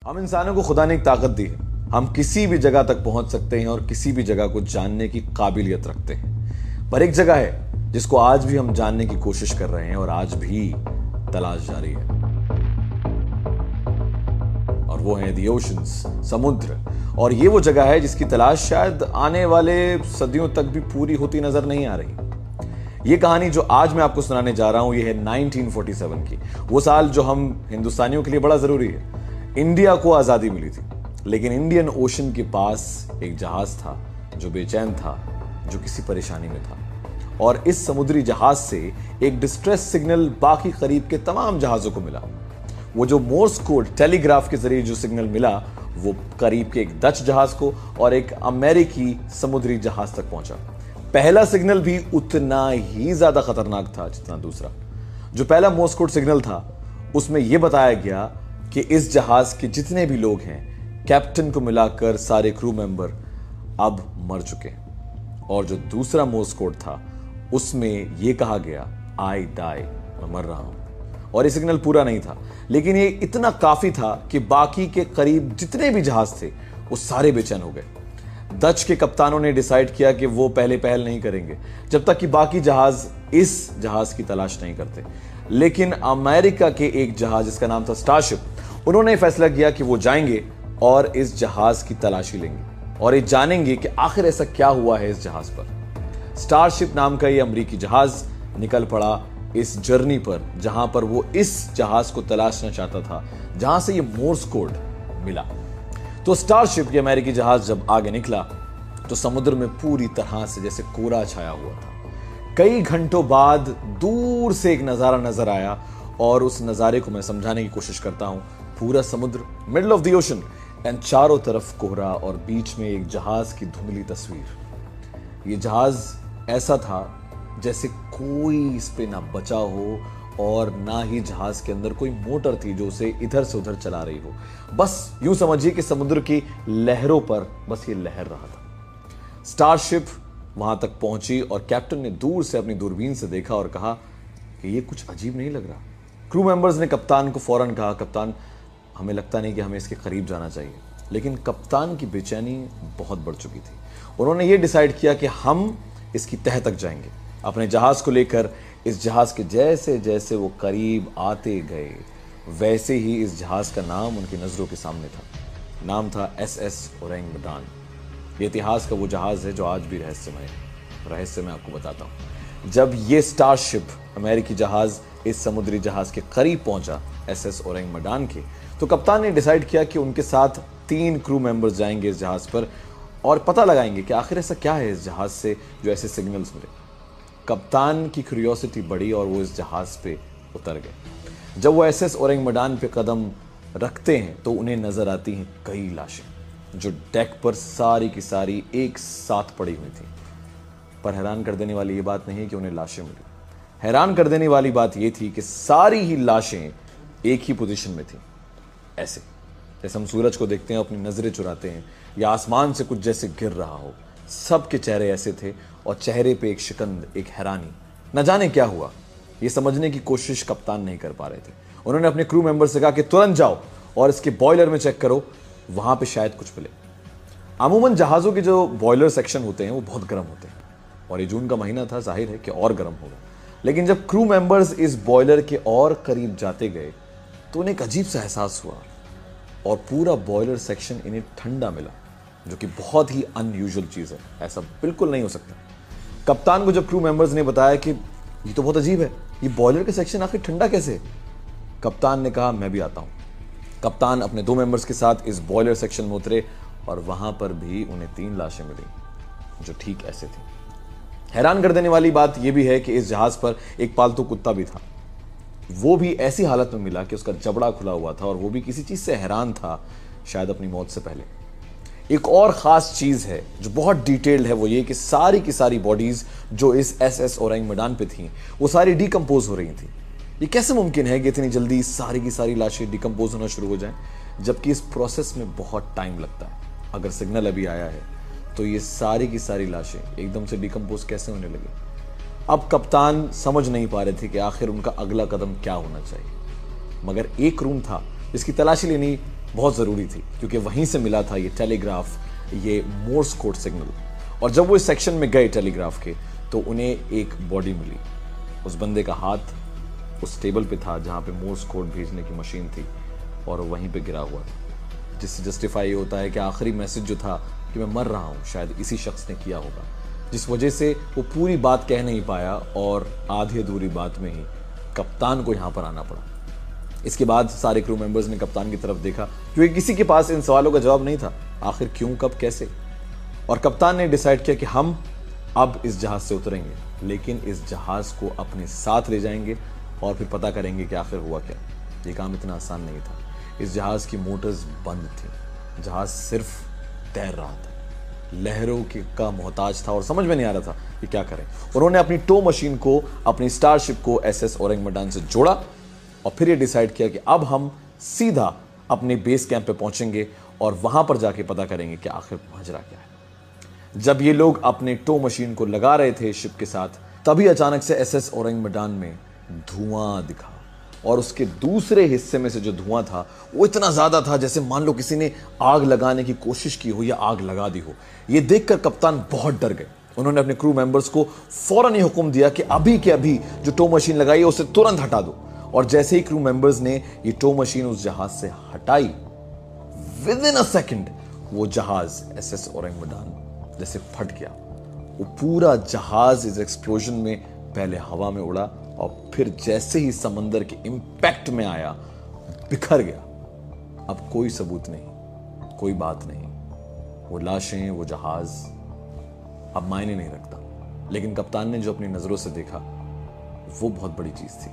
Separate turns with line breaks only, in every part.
हम इंसानों को खुदा ने एक ताकत दी है। हम किसी भी जगह तक पहुंच सकते हैं और किसी भी जगह को जानने की काबिलियत रखते हैं। पर एक जगह है जिसको आज भी हम जानने की कोशिश कर रहे हैं और आज भी तलाश जारी है, और वो है द ओशंस, समुद्र। और ये वो जगह है जिसकी तलाश शायद आने वाले सदियों तक भी पूरी होती नजर नहीं आ रही। ये कहानी जो आज मैं आपको सुनाने जा रहा हूं, ये है 1947 की। वो साल जो हम हिंदुस्तानियों के लिए बड़ा जरूरी है। इंडिया को आजादी मिली थी, लेकिन इंडियन ओशन के पास एक जहाज था जो बेचैन था, जो किसी परेशानी में था। और इस समुद्री जहाज से एक डिस्ट्रेस सिग्नल बाकी करीब के तमाम जहाजों को मिला। वो जो मोर्स कोड टेलीग्राफ के जरिए जो सिग्नल मिला, वो करीब के एक डच जहाज को और एक अमेरिकी समुद्री जहाज तक पहुंचा। पहला सिग्नल भी उतना ही ज्यादा खतरनाक था जितना दूसरा। जो पहला मोर्स कोड सिग्नल था, उसमें यह बताया गया कि इस जहाज के जितने भी लोग हैं, कैप्टन को मिलाकर सारे क्रू मेंबर अब मर चुके हैं। और जो दूसरा मोर्स कोड था, उसमें यह कहा गया, आई डाई, मैं मर रहा हूं। और ये सिग्नल पूरा नहीं था, लेकिन ये इतना काफी था कि बाकी के करीब जितने भी जहाज थे वो सारे बेचैन हो गए। डच के कप्तानों ने डिसाइड किया कि वो पहल नहीं करेंगे जब तक कि बाकी जहाज इस जहाज की तलाश नहीं करते। लेकिन अमेरिका के एक जहाज जिसका नाम था स्टारशिप, उन्होंने फैसला किया कि वो जाएंगे और इस जहाज की तलाशी लेंगे और ये जानेंगे कि आखिर ऐसा क्या हुआ है इस जहाज पर। स्टारशिप नाम का ये अमेरिकी जहाज निकल पड़ा इस जर्नी पर, जहां पर वो इस जहाज को तलाशना चाहता था जहां से ये मोर्स कोड मिला। तो स्टारशिप, ये अमेरिकी जहाज जब आगे निकला तो समुद्र में पूरी तरह से जैसे कोहरा छाया हुआ था। कई घंटों बाद दूर से एक नजारा नजर आया और उस नजारे को मैं समझाने की कोशिश करता हूं। पूरा समुद्र, middle of the ocean, and चारों तरफ कोहरा और बीच में एक जहाज की धुंधली तस्वीर। ये जहाज ऐसा था जैसे कोई इस पे ना बचा हो और ना ही जहाज के अंदर कोई मोटर थी जो उसे इधर से उधर चला रही हो। बस यूं समझिए कि समुद्र की लहरों पर बस ये लहर रहा था। स्टारशिप वहां तक पहुंची और कैप्टन ने दूर से अपनी दूरबीन से देखा और कहा कि ये कुछ अजीब नहीं लग रहा। क्रू मेंबर्स ने कप्तान को फौरन कहा, कप्तान, हमें लगता नहीं कि हमें इसके करीब जाना चाहिए। लेकिन कप्तान की बेचैनी बहुत बढ़ चुकी थी। उन्होंने ये डिसाइड किया कि हम इसकी तह तक जाएंगे। अपने जहाज को लेकर इस जहाज के जैसे जैसे वो करीब आते गए, वैसे ही इस जहाज का नाम उनकी नजरों के सामने था। नाम था SS ओरेंग मडान। ये इतिहास का वो जहाज है जो आज भी रहस्यमय है। रहस्य मैं आपको बताता हूं। जब ये स्टारशिप, अमेरिकी जहाज, इस समुद्री जहाज के करीब पहुंचा, SS ओरेंग मडान के, तो कप्तान ने डिसाइड किया कि उनके साथ 3 क्रू मेंबर्स जाएंगे इस जहाज पर और पता लगाएंगे कि आखिर ऐसा क्या है इस जहाज से जो ऐसे सिग्नल्स मिले। कप्तान की क्यूरियोसिटी बढ़ी और वो इस जहाज पे उतर गए। जब वो SS ओरेंग मडान पे कदम रखते हैं तो उन्हें नजर आती हैं कई लाशें जो डेक पर सारी की सारी एक साथ पड़ी हुई थी। पर हैरान कर देने वाली ये बात नहीं है कि उन्हें लाशें मिली। हैरान कर देने वाली बात यह थी कि सारी ही लाशें एक ही पोजीशन में थी, ऐसे जैसे हम सूरज को देखते हैं, अपनी नजरें चुराते हैं, या आसमान से कुछ जैसे गिर रहा हो। सबके चेहरे ऐसे थे और चेहरे पे एक शिकंद, एक हैरानी। न जाने क्या हुआ, ये समझने की कोशिश कप्तान नहीं कर पा रहे थे। उन्होंने अपने क्रू मेंबर से कहा कि तुरंत जाओ और इसके बॉयलर में चेक करो, वहां पे शायद कुछ मिले। अमूमन जहाजों के जो बॉयलर सेक्शन होते हैं वो बहुत गर्म होते हैं और ये जून का महीना था, जाहिर है कि और गर्म होगा। लेकिन जब क्रू मेंबर्स इस बॉयलर के और करीब जाते गए तो उन्हें एक अजीब सा एहसास हुआ और पूरा बॉयलर सेक्शन इन्हें ठंडा मिला, जो कि बहुत ही अनयूजुअल चीज है। ऐसा बिल्कुल नहीं हो सकता। कप्तान को जब क्रू मेंबर्स ने बताया कि ये तो बहुत अजीब है, ये बॉयलर का सेक्शन आखिर ठंडा कैसे है, कप्तान ने कहा, मैं भी आता हूं। कप्तान अपने 2 मेंबर्स के साथ इस बॉयलर सेक्शन में उतरे और वहां पर भी उन्हें 3 लाशें मिली जो ठीक ऐसे थी। हैरान कर देने वाली बात यह भी है कि इस जहाज पर एक पालतू कुत्ता भी था। वो भी ऐसी हालत में मिला कि उसका जबड़ा खुला हुआ था और वो भी किसी चीज से हैरान था, शायद अपनी मौत से पहले। एक और खास चीज है जो बहुत डिटेल्ड है, वो ये कि सारी की सारी बॉडीज जो इस SS ओरेंग मडान पे थी वो सारी डिकम्पोज हो रही थी। ये कैसे मुमकिन है कि इतनी जल्दी सारी की सारी लाशें डिकम्पोज होना शुरू हो जाएं, जबकि इस प्रोसेस में बहुत टाइम लगता है। अगर सिग्नल अभी आया है तो ये सारी की सारी लाशें एकदम से डिकम्पोज कैसे होने लगी। अब कप्तान समझ नहीं पा रहे थे कि आखिर उनका अगला कदम क्या होना चाहिए। मगर एक रूम था जिसकी तलाशी लेनी बहुत ज़रूरी थी, क्योंकि वहीं से मिला था ये टेलीग्राफ, ये मोर्स कोड सिग्नल। और जब वो इस सेक्शन में गए टेलीग्राफ के, तो उन्हें एक बॉडी मिली। उस बंदे का हाथ उस टेबल पे था जहाँ पे मोर्स कोड भेजने की मशीन थी, और वहीं पे गिरा हुआ था, जिससे जस्टिफाई होता है कि आखिरी मैसेज जो था कि मैं मर रहा हूँ, शायद इसी शख्स ने किया होगा, जिस वजह से वो पूरी बात कह नहीं पाया और आधी अधूरी बात में ही कप्तान को यहाँ पर आना पड़ा। इसके बाद सारे क्रू मेंबर्स ने कप्तान की तरफ देखा, क्योंकि किसी के पास इन सवालों का जवाब नहीं था, आखिर क्यों, कब, कैसे। और कप्तान ने डिसाइड किया कि हम अब इस जहाज से उतरेंगे, लेकिन इस जहाज को अपने साथ ले जाएंगे और फिर पता करेंगे कि आखिर हुआ क्या। ये काम इतना आसान नहीं था। इस जहाज की मोटर्स बंद थी, जहाज सिर्फ तैर रहा था, लहरों का मोहताज था और समझ में नहीं आ रहा था कि क्या करें। उन्होंने अपनी टो मशीन को अपनी स्टारशिप को एसएस ओरेंग मेडान से जोड़ा और फिर ये डिसाइड किया कि अब हम सीधा अपने बेस कैंप पे पहुंचेंगे और वहां पर जाके पता करेंगे कि आखिर माजरा क्या है। जब ये लोग अपने टो मशीन को लगा रहे थे शिप के साथ, तभी अचानक से एसएस ओरेंग मेडान में धुआं दिखा, और उसके दूसरे हिस्से में से जो धुआं था वो इतना ज्यादा था जैसे मान लो किसी ने आग लगाने की कोशिश की हो या आग लगा दी हो। ये देखकर कप्तान बहुत डर गए। उन्होंने अपने क्रू मेंबर्स को फौरन ही हुक्म दिया कि अभी के अभी जो टो मशीन लगाई है उसे तुरंत हटा दो। और जैसे ही क्रू मेंबर्स ने ये टो मशीन उस जहाज से हटाई, विद इन अ सेकेंड वो जहाज एसएस ओरेंग मेडान जैसे फट गया। वो पूरा जहाज इस एक्सप्लोजन में पहले हवा में उड़ा और फिर जैसे ही समंदर के इंपैक्ट में आया बिखर गया। अब कोई सबूत नहीं, कोई बात नहीं, वो लाशें, वो जहाज अब मायने नहीं रखता। लेकिन कप्तान ने जो अपनी नजरों से देखा वो बहुत बड़ी चीज थी।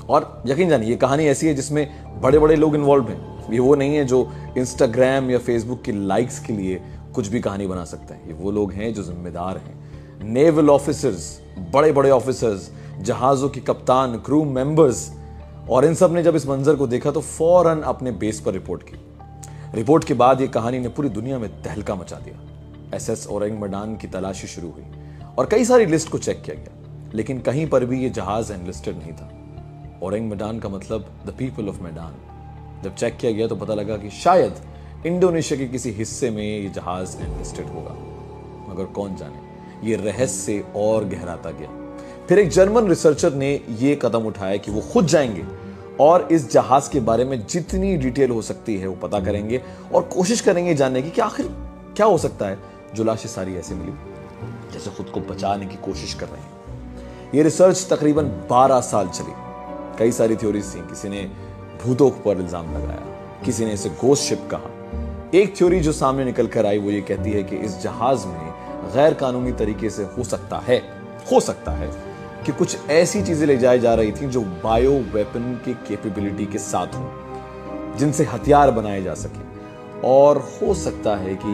और यकीन जानिए ये कहानी ऐसी है जिसमें बड़े बड़े लोग इन्वॉल्व हैं। ये वो नहीं है जो इंस्टाग्राम या फेसबुक की लाइक्स के लिए कुछ भी कहानी बना सकता है। ये वो लोग हैं जो जिम्मेदार हैं, नेवल ऑफिसर्स, बड़े बड़े ऑफिसर्स, जहाजों के कप्तान, क्रू मेंबर्स। और इन सब ने जब इस मंजर को देखा तो फौरन अपने बेस पर रिपोर्ट की। रिपोर्ट के बाद ये कहानी ने पूरी दुनिया में तहलका मचा दिया। एसएस ओरेंग मेडान की तलाशी शुरू हुई और कई सारी लिस्ट को चेक किया गया, लेकिन कहीं पर भी ये जहाज एनलिस्टेड नहीं था। ओरेंग मेडान का मतलब द पीपल ऑफ मेडान। जब चेक किया गया तो पता लगा कि शायद इंडोनेशिया के किसी हिस्से में ये जहाज एनलिस्टेड होगा, मगर कौन जाने। ये रहस्य और गहराता गया। फिर एक जर्मन रिसर्चर ने यह कदम उठाया कि वो खुद जाएंगे और इस जहाज के बारे में जितनी डिटेल हो सकती है वो पता करेंगे और कोशिश करेंगे जानने की कि आखिर क्या हो सकता है जो लाशें सारी ऐसी मिली जैसे खुद को बचाने की कोशिश कर रहे हैं। ये रिसर्च तकरीबन 12 साल चली। कई सारी थ्योरीज थी। किसी ने भूतों पर इल्जाम लगाया, किसी ने इसे गोस्ट शिप कहा। एक थ्योरी जो सामने निकल कर आई वो ये कहती है कि इस जहाज में गैर कानूनी तरीके से हो सकता है कि कुछ ऐसी चीजें ले जाई जा रही थी जो बायो वेपन की कैपेबिलिटी के साथ हो, जिनसे हथियार बनाए जा सके। और हो सकता है कि